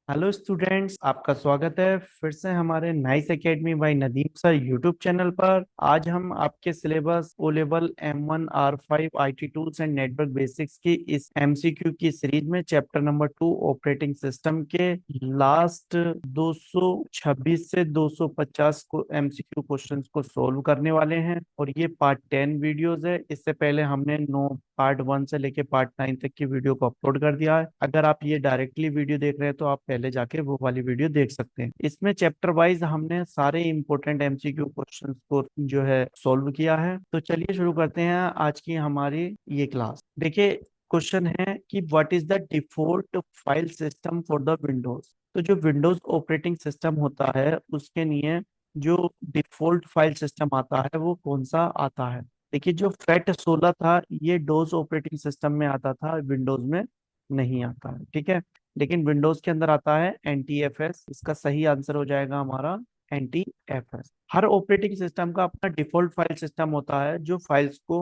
Hello students, आपका स्वागत है फिर से हमारे nice academy by Nadeem sir YouTube channel पर। आज हम आपके syllabus O level M1 R5 IT tools and network basics की इस MCQ की सीरीज में चैप्टर नंबर 2 ऑपरेटिंग सिस्टम के लास्ट 226 से 250 को MCQ क्वेश्चंस को सोल्व करने वाले हैं। और ये पार्ट 10 वीडियोस है। इससे पहले हमने नो पार्ट 1 से लेके पार्ट 9 तक की वीडियो को अपलोड कर दिया है। अगर आप ये डायरेक्टली वीडियो देख रहे हैं तो आप पहले जाके वो वाली वीडियो देख सकते हैं। इसमें चैप्टर वाइज हमने सारे इंपॉर्टेंट MCQ क्वेश्चंस को जो है सॉल्व किया है। तो चलिए शुरू करते हैं आज की हमारी ये क्लास। देखिए, क्वेश्चन है कि what is the default file system for the Windows. तो जो विंडोज ऑपरेटिंग सिस्टम होता है उसके लिए जो डिफॉल्ट फाइल सिस्टम आता है वो कौन सा आता है। देखिए, जो फैट 16 था ये डोज ऑपरेटिंग सिस्टम में आता था, विंडोज में नहीं आता है। ठीक है, लेकिन विंडोज के अंदर आता है NTFS। इसका सही आंसर हो जाएगा हमारा NTFS। हर ऑपरेटिंग सिस्टम का अपना डिफॉल्ट फाइल सिस्टम होता है जो फाइल्स को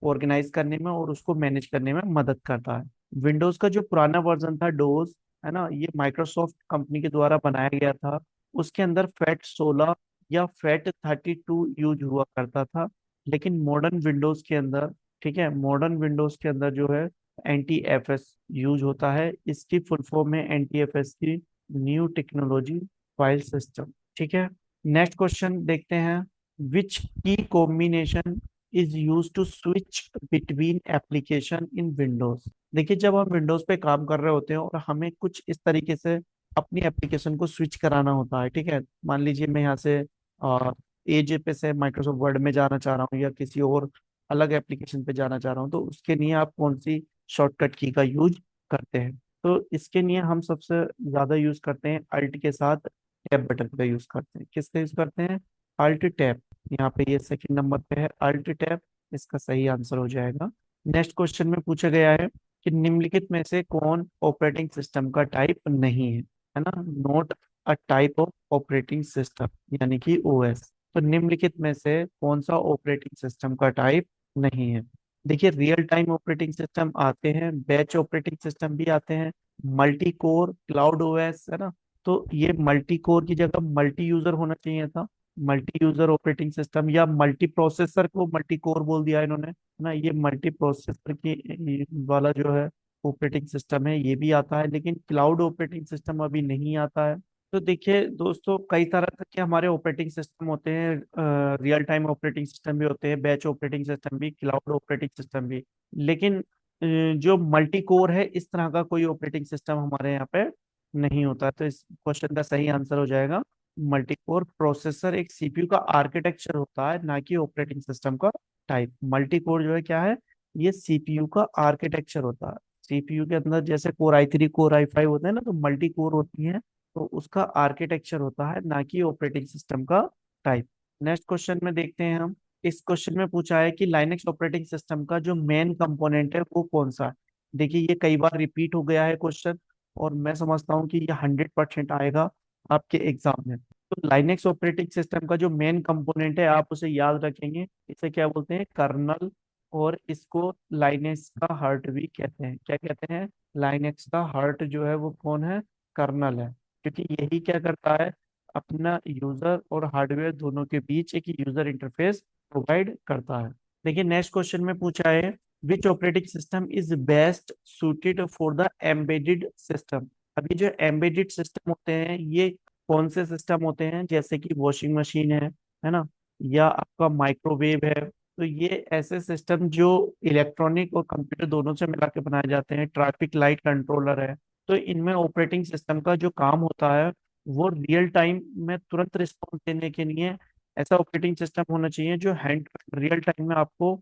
ऑर्गेनाइज करने में और उसको मैनेज करने में मदद करता है। विंडोज का जो पुराना वर्जन था डोज, है ना, ये माइक्रोसॉफ्ट कंपनी के द्वारा बनाया गया था। उसके अंदर फैट 16 या फैट 32 यूज हुआ करता था। लेकिन मॉडर्न विंडोज के अंदर, ठीक है, मॉडर्न विंडोज के अंदर जो है NTFS यूज होता है। इसकी फुल फॉर्म है NTFS की न्यू टेक्नोलॉजी फाइल सिस्टम। ठीक है, नेक्स्ट क्वेश्चन देखते हैं। Which key combination is use to switch between application in Windows. देखिए, जब हम विंडोज पे काम कर रहे होते हैं और हमें कुछ इस तरीके से अपनी एप्लीकेशन को स्विच कराना होता है। ठीक है, मान लीजिए मैं यहाँ से एज पे से माइक्रोसॉफ्ट वर्ड में जाना चाह रहा हूँ या किसी और अलग एप्लीकेशन पे जाना चाह रहा हूँ, तो उसके लिए आप कौन सी शॉर्टकट की का यूज करते हैं। तो इसके लिए हम सबसे ज्यादा यूज करते हैं अल्ट के साथ टैब बटन का यूज करते हैं। किसका यूज करते हैं? Alt tab. यहाँ पे ये सेकंड नंबर पे है अल्ट टैब। इसका सही आंसर हो जाएगा। नेक्स्ट क्वेश्चन में पूछा गया है कि निम्नलिखित में से कौन ऑपरेटिंग सिस्टम का टाइप नहीं है ना, note a type of operating system, यानी कि OS। तो निम्नलिखित में से कौन सा ऑपरेटिंग सिस्टम का टाइप नहीं है। देखिए, रियल टाइम ऑपरेटिंग सिस्टम आते हैं, बैच ऑपरेटिंग सिस्टम भी आते हैं, मल्टी कोर, क्लाउड OS, है ना। तो ये मल्टी कोर की जगह मल्टी यूजर होना चाहिए था, मल्टी यूजर ऑपरेटिंग सिस्टम, या मल्टी प्रोसेसर को मल्टी कोर बोल दिया इन्होंने, है ना। ये मल्टी प्रोसेसर की वाला जो है ऑपरेटिंग सिस्टम है ये भी आता है, लेकिन क्लाउड ऑपरेटिंग सिस्टम अभी नहीं आता है। तो देखिए दोस्तों, कई तरह के हमारे ऑपरेटिंग सिस्टम होते हैं। रियल टाइम ऑपरेटिंग सिस्टम भी होते हैं, बैच ऑपरेटिंग सिस्टम भी, क्लाउड ऑपरेटिंग सिस्टम भी। लेकिन जो मल्टी कोर है इस तरह का कोई ऑपरेटिंग सिस्टम हमारे यहाँ पे नहीं होता। तो इस क्वेश्चन का सही आंसर हो जाएगा मल्टी कोर। प्रोसेसर एक CPU का आर्किटेक्चर होता है, ना कि ऑपरेटिंग सिस्टम का टाइप। मल्टी कोर जो है क्या है, ये CPU का आर्किटेक्चर होता है। CPU के अंदर जैसे Core i3 Core i5 होते हैं ना, तो मल्टी कोर होती है, तो उसका आर्किटेक्चर होता है, ना कि ऑपरेटिंग सिस्टम का टाइप। नेक्स्ट क्वेश्चन में देखते हैं हम। इस क्वेश्चन में पूछा है कि लाइनेक्स ऑपरेटिंग सिस्टम का जो मेन कंपोनेंट है वो कौन सा है। देखिए, ये कई बार रिपीट हो गया है क्वेश्चन, और मैं समझता हूँ कि ये 100% आएगा आपके एग्जाम में। तो लाइनेक्स ऑपरेटिंग सिस्टम का जो मेन कंपोनेंट है आप उसे याद रखेंगे, इसे क्या बोलते हैं? कर्नल। और इसको लाइनेक्स का हार्ट भी कहते हैं। क्या कहते हैं? लाइनेक्स का हार्ट जो है वो कौन है? कर्नल है। क्योंकि यही क्या करता है, अपना यूजर और हार्डवेयर दोनों के बीच एक यूजर इंटरफेस प्रोवाइड करता है। देखिए, नेक्स्ट क्वेश्चन में पूछा है which operating system is best suited for the embedded system. अभी जो एम्बेडेड सिस्टम होते हैं ये कौन से सिस्टम होते हैं? जैसे कि वॉशिंग मशीन है ना, या आपका माइक्रोवेव है। तो ये ऐसे सिस्टम जो इलेक्ट्रॉनिक और कंप्यूटर दोनों से मिला के बनाए जाते हैं। ट्रैफिक लाइट कंट्रोलर है। तो इनमें ऑपरेटिंग सिस्टम का जो काम होता है वो रियल टाइम में तुरंत रिस्पॉन्स देने के लिए ऐसा ऑपरेटिंग सिस्टम होना चाहिए जो हैंड रियल टाइम में आपको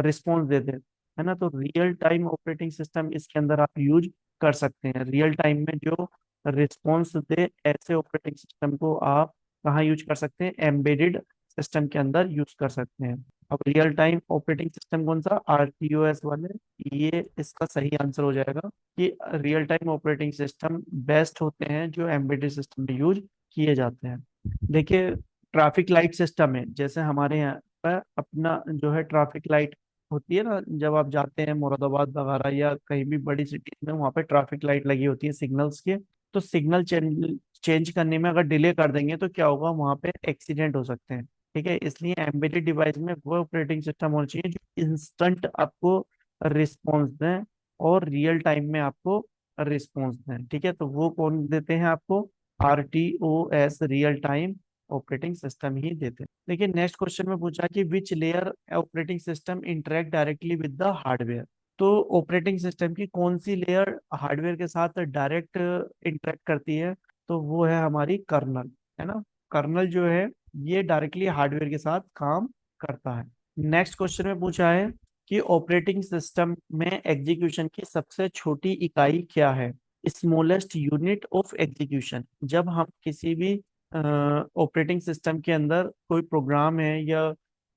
रिस्पॉन्स दे दे, है ना। तो रियल टाइम ऑपरेटिंग सिस्टम इसके अंदर आप यूज कर सकते हैं। रियल टाइम में जो रिस्पॉन्स दे ऐसे ऑपरेटिंग सिस्टम को आप कहाँ यूज कर सकते हैं? एम्बेडेड सिस्टम के अंदर यूज कर सकते हैं। अब रियल टाइम ऑपरेटिंग सिस्टम कौन सा? RTOS वाले। ये इसका सही आंसर हो जाएगा कि real time operating system best होते हैं जो एम्बेडेड सिस्टम में यूज किए जाते हैं। देखिए, ट्रैफिक लाइट सिस्टम है, जैसे हमारे यहाँ पर अपना जो है ट्रैफिक लाइट होती है ना, जब आप जाते हैं मुरादाबाद वगैरह या कहीं भी बड़ी सिटी में, वहाँ पे ट्रैफिक लाइट लगी होती है सिग्नल्स के। तो सिग्नल चेंज करने में अगर डिले कर देंगे तो क्या होगा, वहां पे एक्सीडेंट हो सकते हैं। ठीक है, इसलिए एम्बेडेड डिवाइस में वो ऑपरेटिंग सिस्टम होना चाहिए जो इंस्टेंट आपको रिस्पॉन्स दें और रियल टाइम में आपको रिस्पॉन्स दें। ठीक है, तो वो कौन देते हैं आपको, RTOS, real time operating system ही देते हैं। देखिए नेक्स्ट क्वेश्चन में पूछा कि which layer operating system interact directly with the hardware. तो ऑपरेटिंग सिस्टम की कौन सी लेयर हार्डवेयर के साथ डायरेक्ट इंटरेक्ट करती है, तो वो है हमारी कर्नल, है ना। कर्नल जो है ये डायरेक्टली हार्डवेयर के साथ काम करता है। नेक्स्ट क्वेश्चन में पूछा है कि ऑपरेटिंग सिस्टम में एग्जीक्यूशन की सबसे छोटी इकाई क्या है, स्मॉलेस्ट यूनिट ऑफ एग्जीक्यूशन। जब हम किसी भी ऑपरेटिंग सिस्टम के अंदर कोई प्रोग्राम है या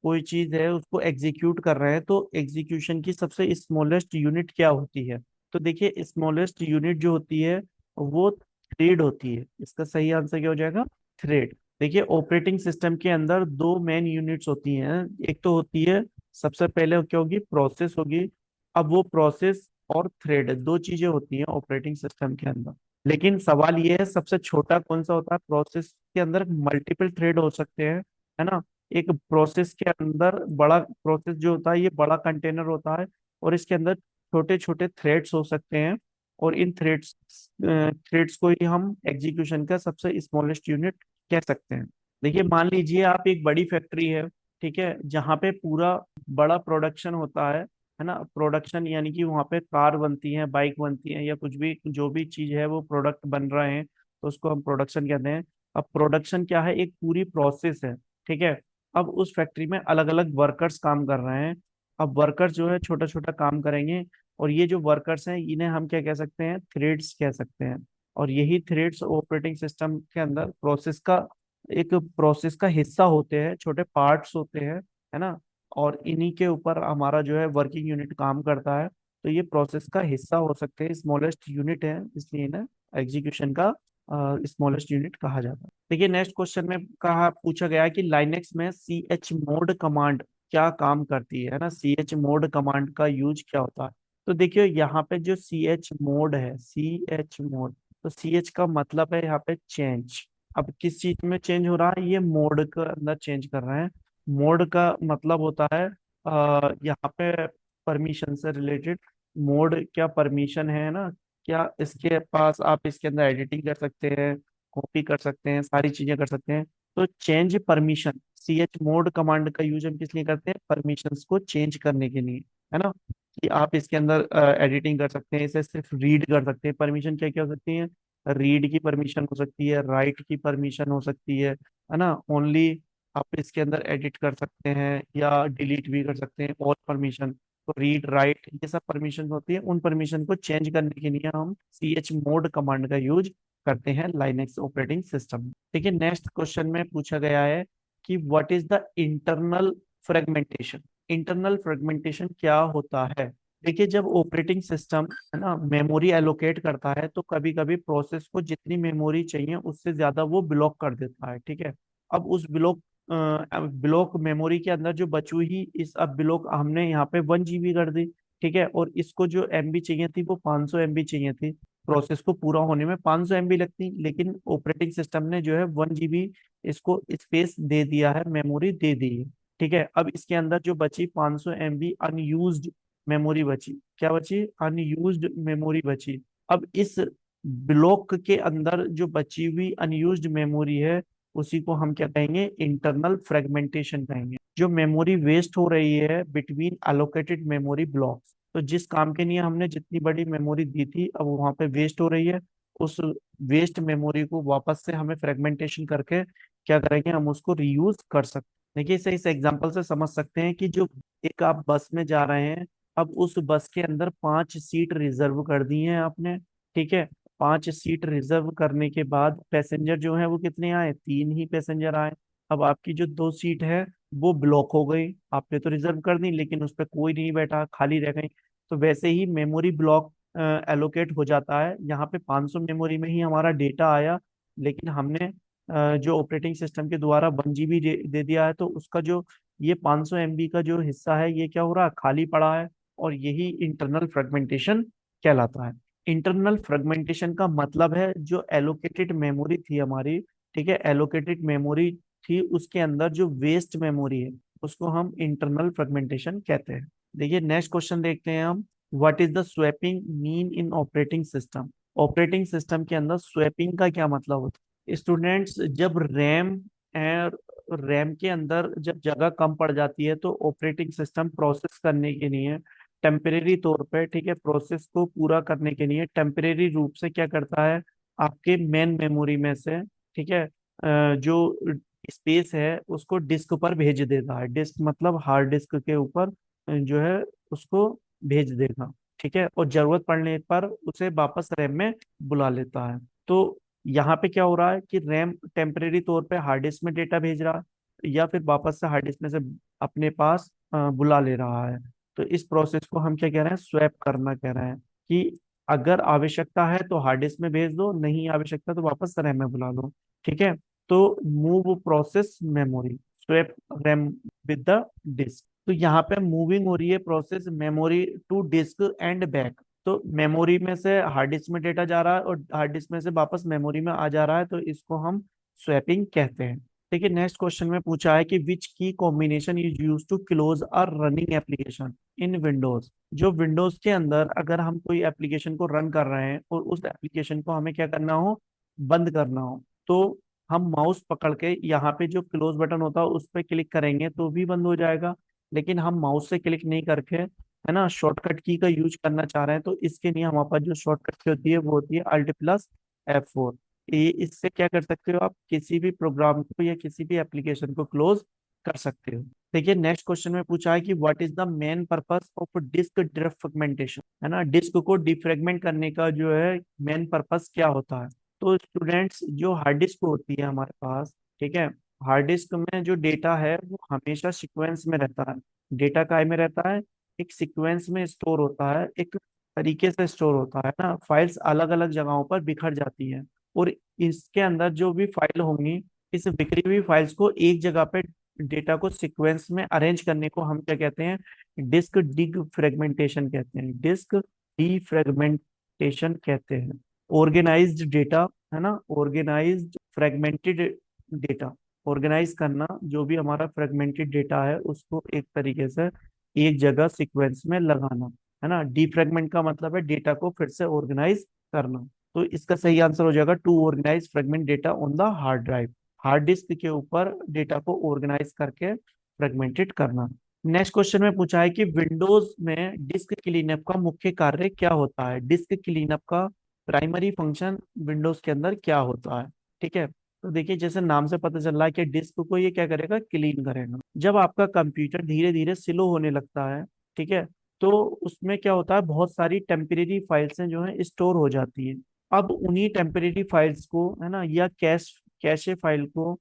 कोई चीज है उसको एग्जीक्यूट कर रहे हैं, तो एग्जीक्यूशन की सबसे स्मॉलेस्ट यूनिट क्या होती है। तो देखिए स्मॉलेस्ट यूनिट जो होती है वो थ्रेड होती है। इसका सही आंसर क्या हो जाएगा, थ्रेड। देखिए ऑपरेटिंग सिस्टम के अंदर दो मेन यूनिट्स होती हैं। एक तो होती है, सबसे पहले क्या होगी, प्रोसेस होगी। अब वो प्रोसेस और थ्रेड दो चीजें होती हैं ऑपरेटिंग सिस्टम के अंदर। लेकिन सवाल ये है सबसे छोटा कौन सा होता है, प्रोसेस के अंदर मल्टीपल थ्रेड हो सकते हैं, है ना। एक प्रोसेस के अंदर बड़ा प्रोसेस जो होता है ये बड़ा कंटेनर होता है, और इसके अंदर छोटे छोटे थ्रेड्स हो सकते हैं, और इन थ्रेड्स थ्रेड्स को ही हम एग्जीक्यूशन का सबसे स्मॉलेस्ट यूनिट कह सकते हैं। देखिए मान लीजिए आप एक बड़ी फैक्ट्री है, ठीक है, जहाँ पे पूरा बड़ा प्रोडक्शन होता है ना। प्रोडक्शन यानी कि वहाँ पे कार बनती है, बाइक बनती है, या कुछ भी जो भी चीज है वो प्रोडक्ट बन रहे हैं, तो उसको हम प्रोडक्शन कहते हैं। अब प्रोडक्शन क्या है, एक पूरी प्रोसेस है। ठीक है, अब उस फैक्ट्री में अलग अलग वर्कर्स काम कर रहे हैं। अब वर्कर्स जो है छोटा छोटा काम करेंगे, और ये जो वर्कर्स हैं इन्हें हम क्या कह सकते हैं, थ्रेड्स कह सकते हैं। और यही थ्रेड्स ऑपरेटिंग सिस्टम के अंदर प्रोसेस का हिस्सा होते हैं, छोटे पार्ट्स होते हैं, है ना। और इन्हीं के ऊपर हमारा जो है वर्किंग यूनिट काम करता है। तो ये प्रोसेस का हिस्सा हो सकते हैं, स्मॉलेस्ट यूनिट है, इसलिए इन्हें एग्जीक्यूशन का स्मॉलेस्ट यूनिट कहा जाता है। देखिए नेक्स्ट क्वेश्चन में कहा पूछा गया है कि लाइनेक्स में chmod कमांड क्या काम करती है ना। chmod कमांड का यूज क्या होता है, तो देखियो यहाँ पे जो chmod है, chmod, तो ch का मतलब है यहाँ पे चेंज। अब किस चीज में चेंज हो रहा है, ये मोड के अंदर चेंज कर रहे हैं। मोड का मतलब होता है यहाँ पे परमिशन से रिलेटेड। मोड क्या परमिशन है ना, क्या इसके पास आप इसके अंदर एडिटिंग कर सकते हैं, कॉपी कर सकते हैं, सारी चीजें कर सकते हैं। तो चेंज परमिशन, chmod कमांड का यूज हम किस लिए करते हैं, परमिशंस को चेंज करने के लिए, है ना। कि आप इसके अंदर एडिटिंग कर सकते हैं, इसे सिर्फ रीड कर सकते हैं। परमिशन क्या क्या हो सकती है, रीड की परमिशन हो सकती है, राइट की परमिशन हो सकती है ना। ओनली आप इसके अंदर एडिट कर सकते हैं या डिलीट भी कर सकते हैं, और परमिशन। तो रीड राइट ये सब परमिशन होती है, उन परमिशन को चेंज करने के लिए हम chmod कमांड का यूज करते हैं लाइनेक्स ऑपरेटिंग सिस्टम में। देखिए नेक्स्ट क्वेश्चन में पूछा गया है कि what is the internal fragmentation. Internal fragmentation क्या होता है। देखिए जब ऑपरेटिंग सिस्टम है ना मेमोरी एलोकेट करता है, तो कभी कभी प्रोसेस को जितनी मेमोरी चाहिए उससे ज्यादा वो ब्लॉक कर देता है। ठीक है, अब उस ब्लॉक मेमोरी के अंदर जो बची हुई इस अब ब्लॉक हमने यहाँ पे 1 GB कर दी। ठीक है, और इसको जो MB चाहिए थी वो 500 MB चाहिए थी। प्रोसेस को पूरा होने में 500 MB लगती, लेकिन ऑपरेटिंग सिस्टम ने जो है 1 GB इसको स्पेस दे दिया है, मेमोरी दे दी है। ठीक है, अब इसके अंदर जो बची 500 MB अनयूज्ड मेमोरी बची, क्या बची, अनयूज्ड मेमोरी बची। अब इस ब्लॉक के अंदर जो बची हुई अनयूज्ड मेमोरी है उसी को हम क्या कहेंगे, इंटरनल फ्रेगमेंटेशन कहेंगे। जो मेमोरी वेस्ट हो रही है बिटवीन अलोकेटेड मेमोरी ब्लॉक्स, तो जिस काम के लिए हमने जितनी बड़ी मेमोरी दी थी अब वहां पे वेस्ट हो रही है, उस वेस्ट मेमोरी को वापस से हमें फ्रेगमेंटेशन करके क्या करेंगे, हम उसको रीयूज कर सकते हैं। देखिए इस एग्जांपल से समझ सकते हैं कि जो एक आप बस में जा रहे हैं, अब उस बस के अंदर 5 सीट रिजर्व कर दी हैं आपने। ठीक है, 5 सीट रिजर्व करने के बाद पैसेंजर जो है वो कितने आए, 3 ही पैसेंजर आए। अब आपकी जो 2 सीट है वो ब्लॉक हो गई, आपने तो रिजर्व कर दी लेकिन उस पर कोई नहीं बैठा, खाली रह गई। तो वैसे ही मेमोरी ब्लॉक एलोकेट हो जाता है। यहाँ पे 500 मेमोरी में ही हमारा डेटा आया, लेकिन हमने जो ऑपरेटिंग सिस्टम के द्वारा 1 GB दे दिया है, तो उसका जो ये 500 MB का जो हिस्सा है ये क्या हो रहा है, खाली पड़ा है। और यही इंटरनल फ्रेगमेंटेशन कहलाता है। इंटरनल फ्रेगमेंटेशन का मतलब है जो एलोकेटेड मेमोरी थी हमारी, ठीक है, एलोकेटेड मेमोरी थी, उसके अंदर जो वेस्ट मेमोरी है उसको हम इंटरनल फ्रेगमेंटेशन कहते हैं। देखिए नेक्स्ट क्वेश्चन देखते हैं हम। What is the swapping mean in operating system? Operating system के अंदर स्वैपिंग का क्या मतलब होता है स्टूडेंट्स? जब रैम के अंदर जब जगह कम पड़ जाती है तो ऑपरेटिंग सिस्टम प्रोसेस करने के लिए टेम्परेरी तौर पे, ठीक है, प्रोसेस को पूरा करने के लिए टेम्परेरी रूप से क्या करता है, आपके मेन मेमोरी में से, ठीक है, जो स्पेस है उसको डिस्क पर भेज देता है। डिस्क मतलब हार्ड डिस्क के ऊपर जो है उसको भेज देगा, ठीक है, और जरूरत पड़ने पर उसे वापस रैम में बुला लेता है। तो यहाँ पे क्या हो रहा है कि रैम टेम्परेरी तौर पे हार्ड डिस्क में डेटा भेज रहा है या फिर वापस से हार्ड डिस्क में से अपने पास बुला ले रहा है। तो इस प्रोसेस को हम क्या कह रहे हैं, स्वैप करना कह रहे हैं, कि अगर आवश्यकता है तो हार्ड डिस्क में भेज दो, नहीं आवश्यकता तो वापस रैम में बुला लो, ठीक है। तो move process memory, swap RAM with the disk. तो यहाँ पे मूविंग हो रही है process memory to disk and back. तो मेमोरी में से हार्ड डिस्क में डेटा जा रहा है और हार्ड डिस्क में से वापस मेमोरी में आ जा रहा है, तो इसको हम स्वैपिंग कहते हैं। देखिए नेक्स्ट क्वेश्चन में पूछा है कि which key combination is use to close a running application in Windows. जो विंडोज के अंदर अगर हम कोई एप्लीकेशन को रन कर रहे हैं और उस एप्लीकेशन को हमें क्या करना हो, बंद करना हो, तो हम माउस पकड़ के यहाँ पे जो क्लोज बटन होता है उस पर क्लिक करेंगे तो भी बंद हो जाएगा। लेकिन हम माउस से क्लिक नहीं करके, है ना, शॉर्टकट की का यूज करना चाह रहे हैं, तो इसके लिए हमारे पास जो शॉर्टकट की होती है वो होती है Alt+F4। ये इससे क्या कर सकते हो, आप किसी भी प्रोग्राम को या किसी भी एप्लीकेशन को क्लोज कर सकते हो। देखिए नेक्स्ट क्वेश्चन में पूछा है कि what is the main purpose of disk defragmentation, है ना, डिस्क को डिफ्रेगमेंट करने का जो है मेन पर्पस क्या होता है। तो स्टूडेंट्स जो हार्ड डिस्क होती है हमारे पास, ठीक है, हार्ड डिस्क में जो डेटा है वो हमेशा सीक्वेंस में रहता है। डेटा काय में रहता है, एक सीक्वेंस में स्टोर होता है, एक तरीके से स्टोर होता है ना, फाइल्स अलग अलग जगहों पर बिखर जाती हैं। और इसके अंदर जो भी फाइल होंगी, इस बिखरी हुई फाइल्स को एक जगह पे डेटा को सीक्वेंस में अरेंज करने को हम क्या कहते हैं, डिस्क डिग फ्रेगमेंटेशन कहते हैं, डिस्क डी फ्रेगमेंटेशन कहते हैं। ऑर्गेनाइज्ड डेटा, है ना, ऑर्गेनाइज्ड फ्रेगमेंटेड डेटा, ऑर्गेनाइज करना जो भी हमारा फ्रेगमेंटेड डेटा है उसको एक तरीके से एक जगह सीक्वेंस में लगाना, है ना। डीफ्रेगमेंट का मतलब है डेटा को फिर से ऑर्गेनाइज करना। तो इसका सही आंसर हो जाएगा to organise fragment data on the hard drive. Hard disk के ऊपर डेटा को ऑर्गेनाइज करके फ्रेगमेंटेड करना। नेक्स्ट क्वेश्चन में पूछा है कि विंडोज में डिस्क क्लीनअप का मुख्य कार्य क्या होता है। डिस्क क्लीनअप का प्राइमरी फंक्शन विंडोज के अंदर क्या होता है, ठीक है। तो देखिए जैसे नाम से पता चल रहा है कि डिस्क को ये क्या करेगा, क्लीन करेगा। जब आपका कंप्यूटर धीरे धीरे स्लो होने लगता है, ठीक है, तो उसमें क्या होता है, बहुत सारी टेम्परेरी फाइल्स हैं जो है स्टोर हो जाती है। अब उन्हीं टेम्परेरी फाइल्स को, है ना, या कैशे फाइल को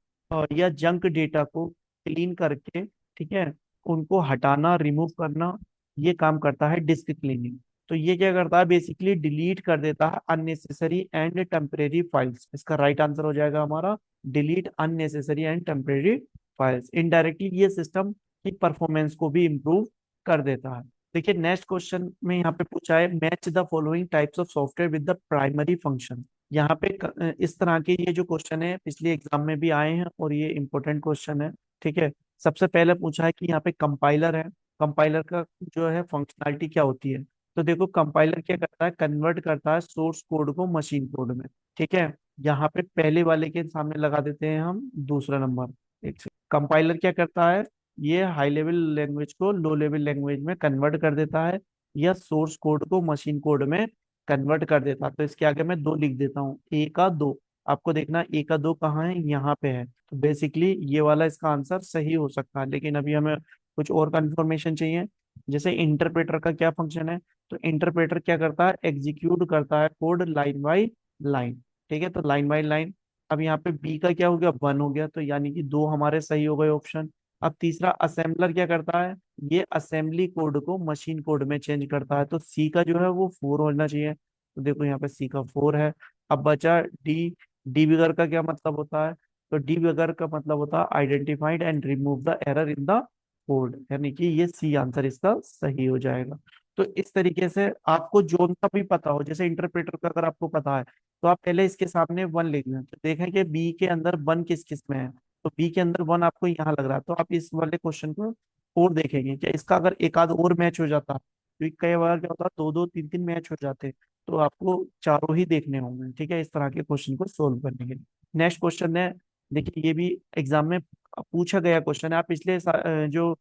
या जंक डेटा को क्लीन करके, ठीक है, उनको हटाना, रिमूव करना, ये काम करता है डिस्क क्लीनिंग। तो ये क्या करता है, बेसिकली डिलीट कर देता है अननेसेसरी एंड टेम्परेरी फाइल्स। इसका राइट आंसर हो जाएगा हमारा delete unnecessary and temporary files. Indirectly ये सिस्टम की परफॉर्मेंस को भी इम्प्रूव कर देता है। देखिए नेक्स्ट क्वेश्चन में यहाँ पे पूछा है match the following types of software with the primary function. यहाँ पे इस तरह के ये जो क्वेश्चन है पिछले एग्जाम में भी आए हैं और ये इंपॉर्टेंट क्वेश्चन है, ठीक है। सबसे पहले पूछा है कि यहाँ पे कंपाइलर है, कंपाइलर का जो है फंक्शनैलिटी क्या होती है। तो देखो कंपाइलर क्या करता है, कन्वर्ट करता है सोर्स कोड को मशीन कोड में, ठीक है। यहाँ पे पहले वाले के सामने लगा देते हैं हम दूसरा नंबर। एक कंपाइलर क्या करता है, ये हाई लेवल लैंग्वेज को लो लेवल लैंग्वेज में कन्वर्ट कर देता है, या सोर्स कोड को मशीन कोड में कन्वर्ट कर देता है। तो इसके आगे मैं दो लिख देता हूँ, ए का दो। आपको देखना ए का दो कहाँ है, यहाँ पे है। तो बेसिकली ये वाला इसका आंसर सही हो सकता है, लेकिन अभी हमें कुछ और कंफर्मेशन चाहिए। जैसे इंटरप्रेटर का क्या फंक्शन है, तो इंटरप्रेटर क्या करता है, एग्जीक्यूट करता है कोड लाइन बाई लाइन, ठीक है, तो लाइन बाई लाइन। अब यहाँ पे बी का क्या हो गया, वन हो गया, तो यानी कि दो हमारे सही हो गए ऑप्शन। अब तीसरा असेंबलर क्या करता है, ये असेंबली कोड को मशीन कोड में चेंज करता है, तो सी का जो है वो फोर होना चाहिए। तो देखो यहाँ पे सी का फोर है। अब बचा डी। डी बिगर का क्या मतलब होता है, तो डी बिगर का मतलब होता है identified and remove the error in the code, यानी कि ये सी आंसर इसका सही हो जाएगा। तो इस तरीके से आपको जोन का भी पता हो, जैसे इंटरप्रेटर का अगर आपको पता है तो आप पहले इसके सामने वन लिख दें, तो देखें कि बी के अंदर वन किस किस में है, तो बी के अंदर वन आपको यहाँ लग रहा है, तो आप इस वाले क्वेश्चन को और देखेंगे कि इसका अगर एक आध और मैच हो जाता, क्योंकि कई बार क्या होता है दो दो तीन तीन मैच हो जाते, तो आपको चारों ही देखने होंगे, ठीक है, इस तरह के क्वेश्चन को सोल्व करने के लिए। नेक्स्ट क्वेश्चन है, देखिए ये भी एग्जाम में पूछा गया क्वेश्चन है, आप पिछले जो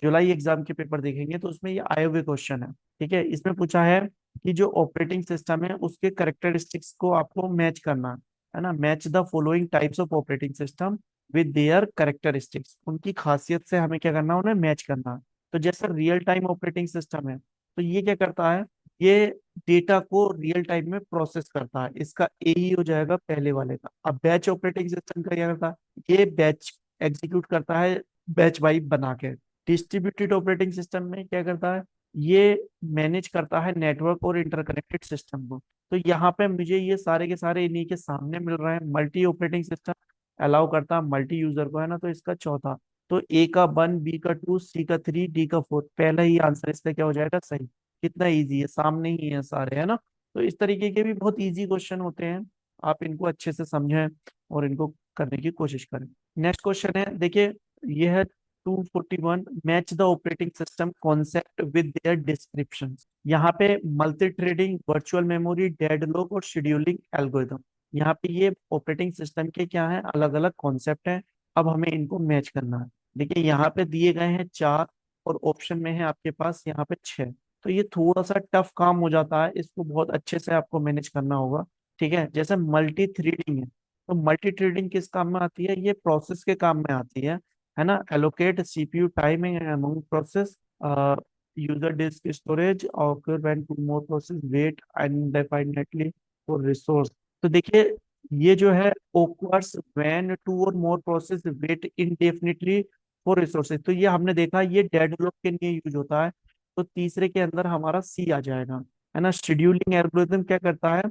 जुलाई एग्जाम के पेपर देखेंगे तो उसमें ये आए हुए क्वेश्चन है। ठीक है, इसमें पूछा है कि जो ऑपरेटिंग सिस्टम है उसके करेक्टरिस्टिक्स को आपको मैच करना है ना, match the following types of operating system with their characteristics, उनकी खासियत से हमें क्या करना है, उन्हें मैच करना है। तो जैसे रियल टाइम ऑपरेटिंग सिस्टम है, तो ये क्या करता है, ये डेटा को रियल टाइम में प्रोसेस करता है, इसका ए ही हो जाएगा पहले वाले का। अब बैच ऑपरेटिंग सिस्टम का क्या करता है, ये बैच एग्जीक्यूट करता है बैच वाइज बना के। डिस्ट्रीब्यूटेड ऑपरेटिंग सिस्टम में क्या करता है, ये मैनेज करता है नेटवर्क और इंटरकनेक्टेड सिस्टम को। तो यहाँ पे मुझे ये सारे के सारे इन्हीं के सामने मिल रहे हैं। मल्टी ऑपरेटिंग सिस्टम अलाउ करता है मल्टी यूजर को, है ना, तो इसका चौथा, तो ए का वन, बी का टू, सी का थ्री, डी का फोर, पहला ही आंसर इसका क्या हो जाएगा, सही। कितना इजी है, सामने ही है सारे, है ना। तो इस तरीके के भी बहुत इजी क्वेश्चन होते हैं, आप इनको अच्छे से समझें और इनको करने की कोशिश करें। नेक्स्ट क्वेश्चन है, देखिए ये है 241, match the operating system concept with their description. यहाँ पे multi threading, virtual memory, deadlock और शेड्यूलिंग एल्गोरिथम, यहाँ पे ये ऑपरेटिंग सिस्टम के क्या है, अलग अलग कॉन्सेप्ट हैं। अब हमें इनको मैच करना है। देखिए यहाँ पे दिए गए हैं चार और ऑप्शन में है आपके पास यहाँ पे छह, तो ये थोड़ा सा टफ काम हो जाता है, इसको बहुत अच्छे से आपको मैनेज करना होगा। ठीक है, जैसे मल्टी थ्रेडिंग है, तो मल्टी थ्रेडिंग किस काम में आती है, ये प्रोसेस के काम में आती है ना। Allocate CPU timing among process, user disk storage, और फिर when two more process wait indefinitely for resource. तो देखिए ये जो है occurs when two or more process wait indefinitely for resources, तो ये हमने देखा ये डेडलॉक के लिए यूज होता है। तो तीसरे के अंदर हमारा सी आ जाएगा, है ना। शेड्यूलिंग एल्गोरिथम क्या करता है,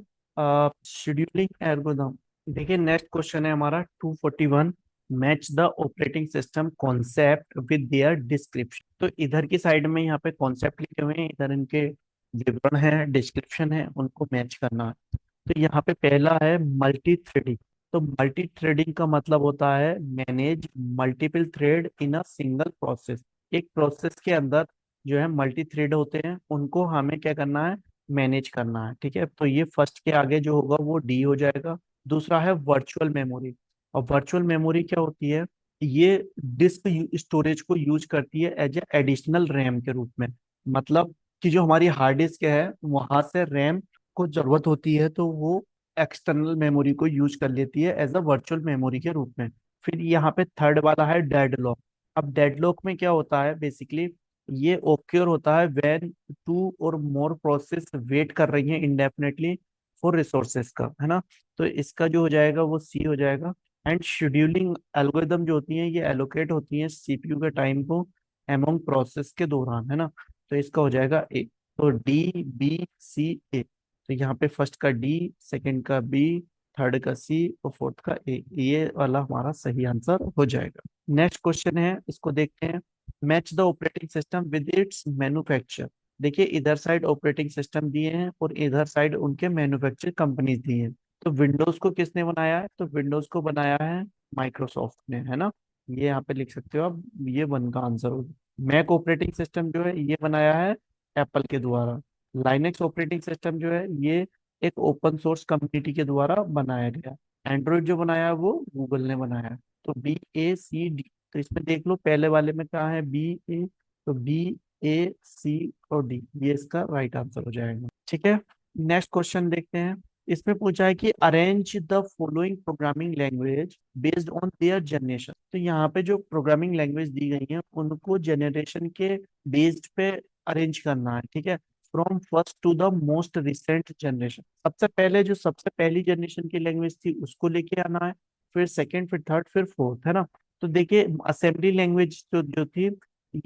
शेड्यूलिंग एल्गोरिथम। देखिए नेक्स्ट क्वेश्चन है हमारा 241, match the operating system concept with their description. तो इधर की साइड में यहाँ पे कॉन्सेप्ट लिखे हुए हैं, इधर इनके विवरण है, डिस्क्रिप्शन है, उनको मैच करना है। तो यहाँ पे पहला है मल्टी थ्रेडिंग। तो मल्टी थ्रेडिंग का मतलब होता है manage multiple thread in a single process. एक प्रोसेस के अंदर जो है मल्टी थ्रेड होते हैं, उनको हमें क्या करना है, मैनेज करना है। ठीक है, तो ये फर्स्ट के आगे जो होगा वो डी हो जाएगा। दूसरा है वर्चुअल मेमोरी, और वर्चुअल मेमोरी क्या होती है, ये डिस्क स्टोरेज को यूज करती है एज ए एडिशनल रैम के रूप में। मतलब कि जो हमारी हार्ड डिस्क है वहां से रैम को जरूरत होती है, तो वो एक्सटर्नल मेमोरी को यूज कर लेती है एज अ वर्चुअल मेमोरी के रूप में। फिर यहाँ पे थर्ड वाला है डेडलॉक। अब डेडलॉक में क्या होता है, बेसिकली ये ओक्योर होता है when two or more process wait कर रही हैं इंडेफिनेटली फॉर रिसोर्सेज का, है ना। तो इसका जो हो जाएगा वो सी हो जाएगा। एंड शेड्यूलिंग एल्गोरिदम जो होती हैं ये एलोकेट होती हैं सीपीयू के टाइम को एमोंग प्रोसेस के दौरान, है ना। तो इसका हो जाएगा ए। तो डी, बी, सी, ए। तो यहाँ पे फर्स्ट का डी, सेकंड का बी, थर्ड का सी और फोर्थ का ए, ये वाला हमारा सही आंसर हो जाएगा। नेक्स्ट क्वेश्चन है, इसको देखते हैं। Match the operating system with its manufacture. देखिए इधर साइड ऑपरेटिंग सिस्टम दिए हैं और इधर साइड उनके मैन्युफैक्चर कंपनीज दी हैं। तो विंडोज को किसने बनाया है, तो विंडोज को बनाया है माइक्रोसॉफ्ट ने, है ना। ये यहाँ पे लिख सकते हो आप, ये वन का आंसर होगा। मैक ऑपरेटिंग सिस्टम जो है ये बनाया है एप्पल के द्वारा। लाइनेक्स ऑपरेटिंग सिस्टम जो है ये एक ओपन सोर्स कम्युनिटी के द्वारा बनाया गया। एंड्रॉइड जो बनाया है वो गूगल ने बनाया है। तो बी, ए, सी, डी। तो इसमें देख लो पहले वाले में क्या है, बी, ए। तो बी, ए, सी और डी, ये इसका राइट आंसर हो जाएगा। ठीक है, नेक्स्ट क्वेश्चन देखते हैं। इसमें पूछा है कि arrange the following programming language based on their generation. तो यहाँ पे जो प्रोग्रामिंग लैंग्वेज दी गई है उनको जनरेशन के बेस्ड पे अरेंज करना है। ठीक है, from first to the most recent generation, सबसे पहले जो सबसे पहली जनरेशन की लैंग्वेज थी उसको लेके आना है, फिर सेकंड, फिर थर्ड, फिर फोर्थ, है ना। तो देखिए असेंबली लैंग्वेज जो जो थी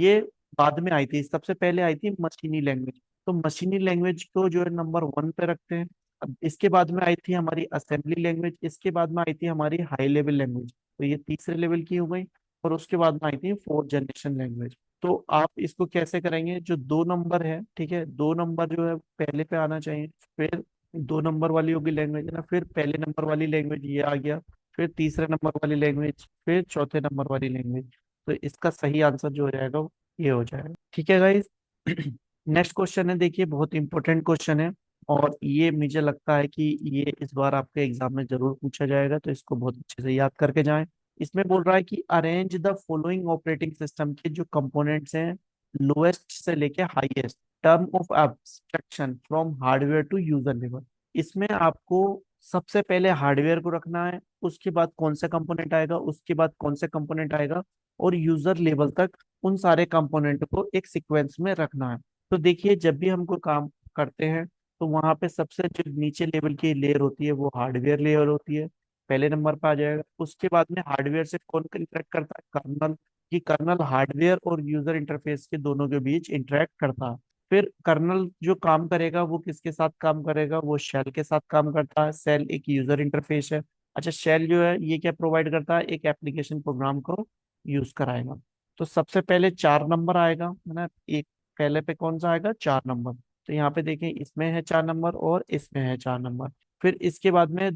ये बाद में आई थी, सबसे पहले आई थी मशीनी लैंग्वेज। तो मशीनी लैंग्वेज को जो है नंबर वन पे रखते हैं। अब इसके बाद में आई थी हमारी असेंबली लैंग्वेज, इसके बाद में आई थी हमारी हाई लेवल लैंग्वेज, तो ये तीसरे लेवल की हो गई। और उसके बाद में आई थी फोर्थ जनरेशन लैंग्वेज। तो आप इसको कैसे करेंगे, जो 2 नंबर है, ठीक है, 2 नंबर जो है पहले पे आना चाहिए, फिर 2 नंबर वाली होगी लैंग्वेज है ना, फिर पहले नंबर वाली लैंग्वेज ये आ गया, फिर तीसरे नंबर वाली लैंग्वेज, फिर चौथे नंबर वाली लैंग्वेज। तो इसका सही आंसर जो हो जाएगा वो ये हो जाएगा। ठीक है गाइस। नेक्स्ट क्वेश्चन है, देखिए बहुत इंपॉर्टेंट क्वेश्चन है, और ये मुझे लगता है कि ये इस बार आपके एग्जाम में जरूर पूछा जाएगा, तो इसको बहुत अच्छे से याद करके जाएं। इसमें बोल रहा है कि arrange the following operating system के जो कंपोनेंट्स हैं लोएस्ट से लेके highest term of abstraction from hardware to user level. इसमें आपको सबसे पहले हार्डवेयर को रखना है, उसके बाद कौन सा कंपोनेंट आएगा, उसके बाद कौन सा कंपोनेंट आएगा, और यूजर लेवल तक उन सारे कंपोनेंट को एक सीक्वेंस में रखना है। तो देखिए जब भी हमको काम करते हैं तो वहां पे सबसे जो नीचे लेवल की लेयर होती है वो हार्डवेयर लेयर होती है, पहले नंबर पे आ जाएगा। उसके बाद में हार्डवेयर से कौन इंटरेक्ट करता है, कर्नल, कि कर्नल हार्डवेयर और यूजर इंटरफेस के दोनों के बीच इंटरेक्ट करता है। फिर कर्नल जो काम करेगा वो किसके साथ काम करेगा, वो शेल के साथ काम करता है। शेल एक यूजर इंटरफेस है। अच्छा, शेल जो है ये क्या प्रोवाइड करता है, एक एप्लीकेशन प्रोग्राम को यूज कराएगा। तो सबसे पहले 4 नंबर आएगा है ना, एक पहले पे कौन सा आएगा, 4 नंबर। तो यहाँ पे देखें इसमें है 4 नंबर और इसमें है 4 नंबर। फिर इसके बाद में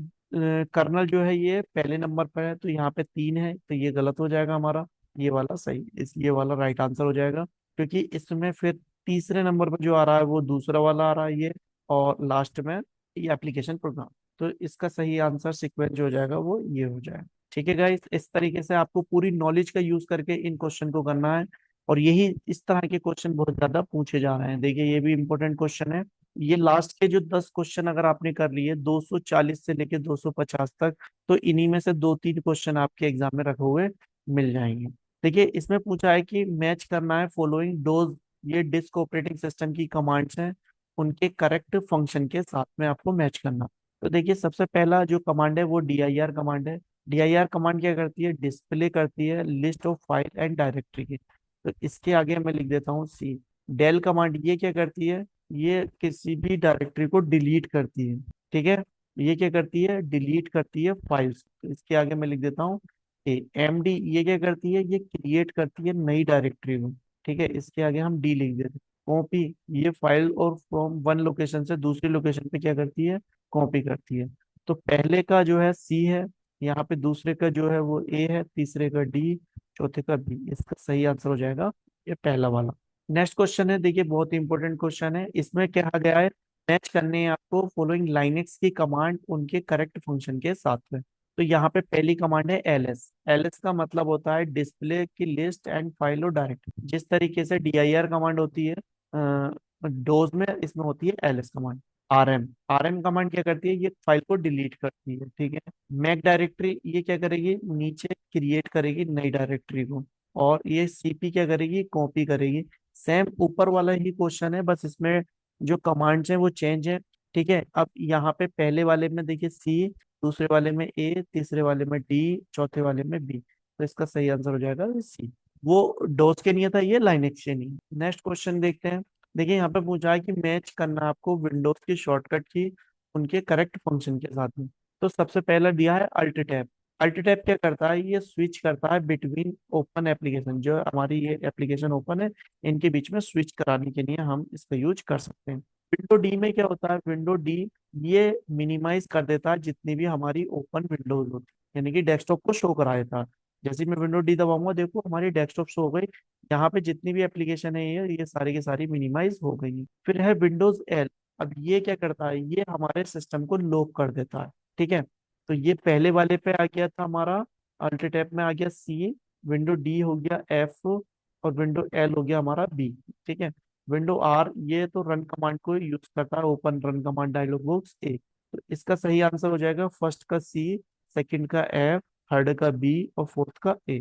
कर्नल जो है ये पहले नंबर पर है, तो यहाँ पे 3 है, तो ये गलत हो जाएगा हमारा, ये वाला सही, इस ये वाला राइट आंसर हो जाएगा। क्योंकि इसमें फिर तीसरे नंबर पर जो आ रहा है वो दूसरा वाला आ रहा है ये, और लास्ट में ये एप्लीकेशन प्रोग्राम। तो इसका सही आंसर सीक्वेंस जो हो जाएगा वो ये हो जाएगा। ठीक है गाइस, इस तरीके से आपको पूरी नॉलेज का यूज करके इन क्वेश्चन को करना है, और यही इस तरह के क्वेश्चन बहुत ज्यादा पूछे जा रहे हैं। देखिए ये भी इंपॉर्टेंट क्वेश्चन है। ये लास्ट के जो 10 क्वेश्चन अगर आपने कर लिए 240 से लेके 250 तक, तो इन्हीं में से 2-3 क्वेश्चन आपके एग्जाम में रखे हुए मिल जाएंगे। देखिए इसमें पूछा है कि मैच करना है फॉलोइंग डोज, ये डिस्क ऑपरेटिंग सिस्टम की कमांड्स हैं, उनके करेक्ट फंक्शन के साथ में आपको मैच करना। तो देखिए सबसे पहला जो कमांड है वो DIR कमांड है। DIR कमांड क्या करती है, डिस्प्ले करती है list of file and directory की। तो इसके आगे मैं लिख देता हूँ C। डेल कमांड ये क्या करती है, ये किसी भी डायरेक्टरी को डिलीट करती है। ठीक है, ये क्या करती है, डिलीट करती है फाइल्स। तो इसके आगे मैं लिख देता हूँ MD, ये क्या करती है, ये क्रिएट करती है नई डायरेक्टरी को। ठीक है, इसके आगे हम D लिख देते हैं। कॉपी, ये फाइल और फ्रॉम वन लोकेशन से दूसरी लोकेशन पे क्या करती है, कॉपी करती है। तो पहले का जो है C है, यहाँ पे दूसरे का जो है वो A है, तीसरे का D, चौथे का B। इसका सही आंसर हो जाएगा ये पहला वाला। नेक्स्ट क्वेश्चन है, देखिए बहुत ही इंपॉर्टेंट क्वेश्चन है। इसमें कहा गया है मैच करने हैं आपको फॉलोइंग लाइनेक्स की कमांड उनके करेक्ट फंक्शन के साथ में। तो यहाँ पे पहली कमांड है LS। LS का मतलब होता है डिस्प्ले की लिस्ट एंड फाइल और डायरेक्ट। जिस तरीके से DIR कमांड होती है डोज में, इसमें होती है LS कमांड। RM कमांड क्या करती है, ये फाइल को डिलीट करती है। ठीक है, मैक डायरेक्टरी ये क्या करेगी, नीचे क्रिएट करेगी नई डायरेक्टरी को, और ये CP क्या करेगी, कॉपी करेगी। सेम ऊपर वाला ही क्वेश्चन है, बस इसमें जो कमांड्स हैं वो चेंज है। ठीक है, अब यहाँ पे पहले वाले में देखिए C, दूसरे वाले में A, तीसरे वाले में D, चौथे वाले में B। तो इसका सही आंसर हो जाएगा C। वो डोज के लिए था, ये लाइनेक्स के नहीं। नेक्स्ट क्वेश्चन देखते हैं। देखिए यहाँ पे पूछा है कि मैच करना आपको विंडोज की शॉर्टकट की उनके करेक्ट फंक्शन के साथ में। तो सबसे पहला दिया है अल्ट टैब। अल्ट टैब क्या करता है, ये स्विच करता है बिटवीन ओपन एप्लीकेशन, जो हमारी ये एप्लीकेशन ओपन है इनके बीच में स्विच कराने के लिए हम इसका यूज कर सकते हैं। विंडो डी में क्या होता है, विंडो डी ये मिनिमाइज कर देता है जितनी भी हमारी ओपन विंडोज होती है, यानी कि डेस्कटॉप को शो करा देता है। जैसे मैं विंडो डी दबाऊंगा देखो हमारी डेस्कटॉप शो हो गई, यहाँ पे जितनी भी एप्लीकेशन है ये सारी की सारी मिनिमाइज हो गई है। फिर है विंडोज एल। अब ये क्या करता है, ये हमारे सिस्टम को लॉक कर देता है। ठीक है, तो ये पहले वाले पे आ गया था हमारा, अल्ट टैब में आ गया C, विंडो डी हो गया F, और विंडो एल हो गया हमारा B। ठीक है, विंडो आर ये तो रन कमांड को यूज करता है, open run command dialog box A. तो इसका सही आंसर हो जाएगा फर्स्ट का C, सेकंड का F, थर्ड का B, और फोर्थ का A।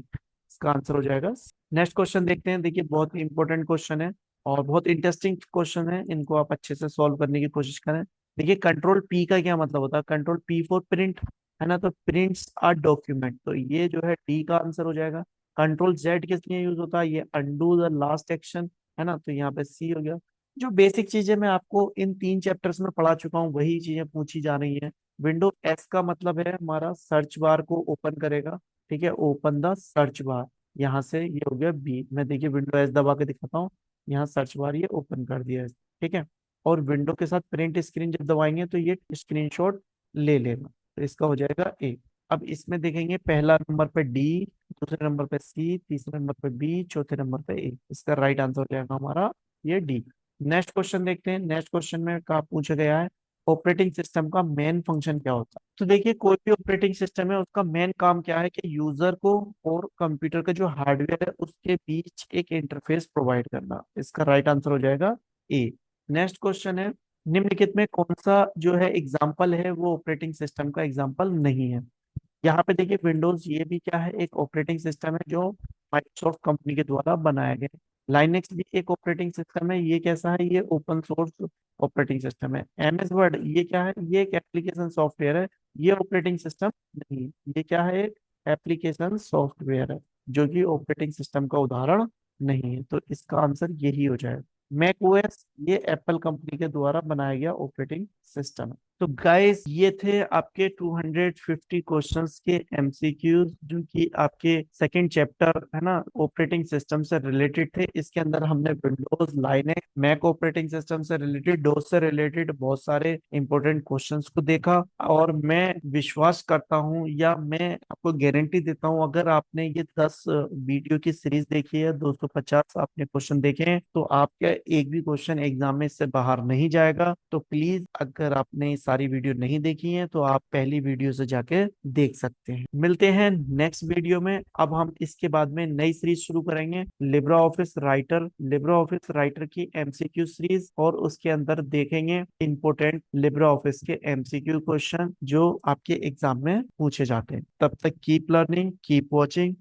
इसका आंसर हो जाएगा। नेक्स्ट क्वेश्चन देखते हैं। देखिए बहुत ही इंपॉर्टेंट क्वेश्चन है और बहुत इंटरेस्टिंग क्वेश्चन है, इनको आप अच्छे से सॉल्व करने की कोशिश करें। देखिए कंट्रोल P का क्या मतलब होता है, कंट्रोल P फॉर प्रिंट है ना, तो प्रिंट्स आर डॉक्यूमेंट, तो ये जो है D का आंसर हो जाएगा। कंट्रोल Z किस लिए यूज होता है, ये अंडू द लास्ट एक्शन है ना, तो यहाँ पे C हो गया। जो बेसिक चीजें मैं आपको इन 3 चैप्टर्स में पढ़ा चुका हूँ वही चीजें पूछी जा रही हैं। विंडो S का मतलब है हमारा सर्च बार को ओपन करेगा। ठीक है, ओपन द सर्च बार, यहाँ से ये हो गया बी। मैं देखिए विंडो एस दबा के दिखाता हूँ, यहाँ सर्च बार ये ओपन कर दिया है, ठीक है। और विंडो के साथ प्रिंट स्क्रीन जब दबाएंगे तो ये स्क्रीनशॉट ले लेगा, तो इसका हो जाएगा ए। अब इसमें देखेंगे पहला नंबर पे डी, दूसरे नंबर पे सी, तीसरे नंबर पे बी, चौथे नंबर पे ए। इसका राइट आंसर हो जाएगा हमारा ये डी। नेक्स्ट क्वेश्चन देखते हैं। नेक्स्ट क्वेश्चन में क्या पूछा गया है, ऑपरेटिंग सिस्टम का मेन फंक्शन क्या होता है। तो देखिए कोई भी ऑपरेटिंग सिस्टम है उसका मेन काम क्या है कि यूजर को और कंप्यूटर का जो हार्डवेयर है उसके बीच एक इंटरफेस प्रोवाइड करना। इसका राइट आंसर हो जाएगा ए। नेक्स्ट क्वेश्चन है, निम्नलिखित में कौन सा जो है एग्जाम्पल है वो ऑपरेटिंग सिस्टम का एग्जाम्पल नहीं है। यहाँ पे देखिए विंडोज ये भी क्या है, एक ऑपरेटिंग सिस्टम है जो माइक्रोसॉफ्ट कंपनी के द्वारा बनाया गया है। लाइनेक्स भी एक ऑपरेटिंग सिस्टम है, ये कैसा है, ये ओपन सोर्स ऑपरेटिंग सिस्टम है। एमएस वर्ड ये क्या है, ये एक एप्लीकेशन सॉफ्टवेयर है, ये ऑपरेटिंग सिस्टम नहीं है। ये क्या है, एक एप्लीकेशन सॉफ्टवेयर है जो कि ऑपरेटिंग सिस्टम का उदाहरण नहीं है। तो इसका आंसर यही हो जाएगा। मैक ओएस ये एप्पल कंपनी के द्वारा बनाया गया ऑपरेटिंग सिस्टम है। तो गाइस ये थे आपके 250 क्वेश्चंस के एमसीक्यूज जो कि आपके सेकंड चैप्टर है ना ऑपरेटिंग सिस्टम से रिलेटेड थे। इसके अंदर हमने Windows, Linux, Mac operating system से रिलेटेड, डोस से रिलेटेड बहुत सारे इंपॉर्टेंट क्वेश्चंस को देखा। और मैं विश्वास करता हूं या मैं आपको गारंटी देता हूं, अगर आपने ये 10 वीडियो की सीरीज देखी है, 250 आपने क्वेश्चन देखे हैं, तो आपका एक भी क्वेश्चन एग्जाम में से बाहर नहीं जाएगा। तो प्लीज अगर आपने सारी वीडियो नहीं देखी है तो आप पहली वीडियो से जाके देख सकते हैं। मिलते हैं नेक्स्ट वीडियो में। अब हम इसके बाद में नई सीरीज शुरू करेंगे, Libra office writer. Libra office writer की एमसीक्यू सीरीज, और उसके अंदर देखेंगे इंपोर्टेंट लिब्रा ऑफिस के एमसीक्यू क्वेश्चन जो आपके एग्जाम में पूछे जाते हैं। तब तक कीप लर्निंग, कीप वॉचिंग।